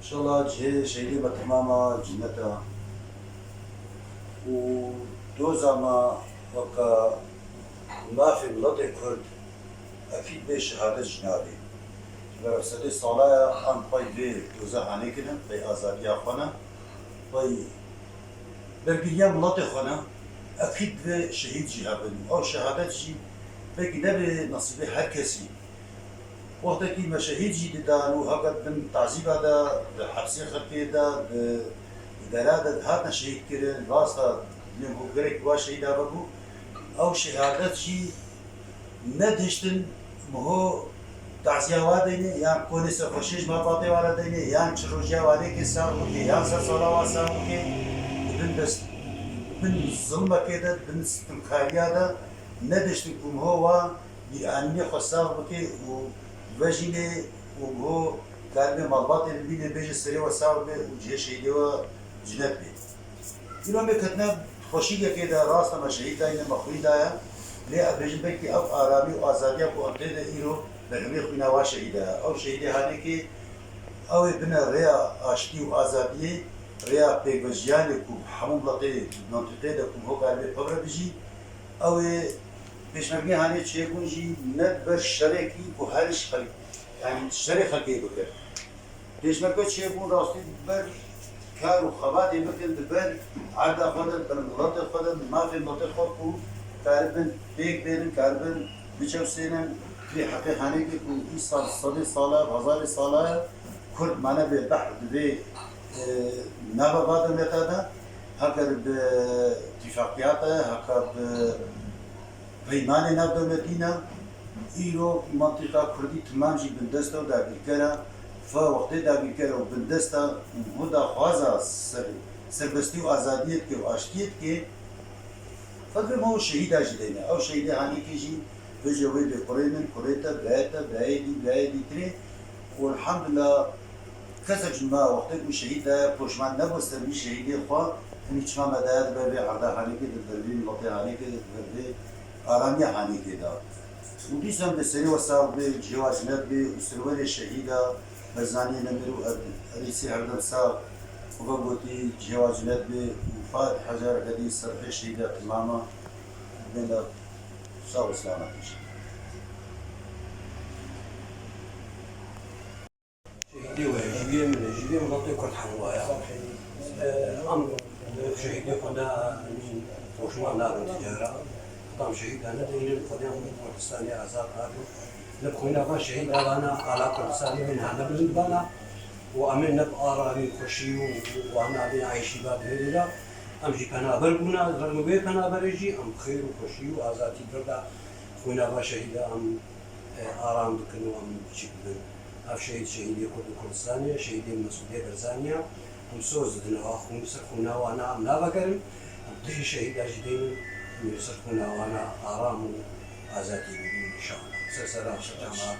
شاء الله جه شهيدي بتماما جنتا ودوزا ما وكا ما في بلاد كرد أكيد بشهادة جنابي برسالة صلاة أن باي في دوزا هاني كنا باي آزادية خنا باي برجيا بلاد خنا أكيد بشهيد جهابن أو شهادة جي بكده بنصيب هر كسي وقتی که مشاهید جدی دارن و هقت بن تعذیب دا حبسی خرکی دا اداره دا هات نشهید کردن واسطه نیم هو گرک وا شهید آبگو او شهادت جی نداشتن مهو تعزیه وادینه یا کنی سفرشش ما باطی وارد دینه یا چروجیا وادی که سال بودی یا سال واسه بودی بن دست بن ظلم کده بن استمکاریا دا نداشتن که مهو وا بیانی خسته بودی و وجهه وهو كان مالبات اللي بيجي السري وصار وجه شهيد وجنات بي. يوم كتنا خوشية كده راس ما شهيد ده مخوي ده ليه بيجي بيجي أو آرامي وآزادية وأنتي ده إيرو بنعمل خوينا وشهيدة أو شهيدة هاني كي أو بنا ريا أشتي وآزادية ريا بيجياني كم حموم لطي منطقة ده كم هو قال بفرق بيجي أو پیشنهادی هانی چه کنجی ند بر شرکی و هرش خلی یعنی شرک خلی بکر پیشنهاد چه کن راستی بر کار و خواهی بکن بر عرض خود بر ملت خود ما فی ملت خود کو کاربن بیگ بیرن کاربن بیچاره سینن فی حقیقت هانی که این سال هزار ساله کرد منو به بحر به نبود متدا هکر به اتفاقیات هکر به پیمان نادومتینا ایرو منطقه کردی تمام جی بندستا و داگیرکرا فوقتی داگیرکرا و بندستا هدا خوازا سربستی و آزادیت که و آشتیت که فکر ما شهید آجدینه او شهید هانی که جی بجوی به قرینن قریتا بعیدی تری و الحمدلله کسا جمعه وقتی که شهید پشمان نبسته می شهیدی خواه اونی چما مدهد بر به عرده هانی که در بین لطی هانی که در به آرامی هانی که داد. و دیسم به سری وساق به جواجنت به سرور شهیدا بزانی نمیرو علیسی هردم ساق و بودی جواجنت به وفات حجر قدی سرح شهیدا تماما بین ساق سلامتش. شهیدی و جویه منطقه کرد حنوایا. ام شهیدی خدا خوشمان نارن تجارة. طبعا شهيد أنا دين القديم كردستاني آزاد هذا نبخونا ما شهيد أنا على كردستاني من هنا بالبنا وأمن نبقى رامي خشي وأنا بين عايشي بعد هذا أمشي كنا بربونا رمبي كنا برجي أم خير وخشي وآزادي بردا خونا ما شهيد أم آرام بكنو أم شكل أف شهيد يكون كردستاني شهيد مسؤولية برزانيا أم سوزدنا أخون سخونا وأنا أم لا بكرم ده شهيد أجدين يسرقون وانا آرام وآزادي إن شاء الله. سلسلة جماعة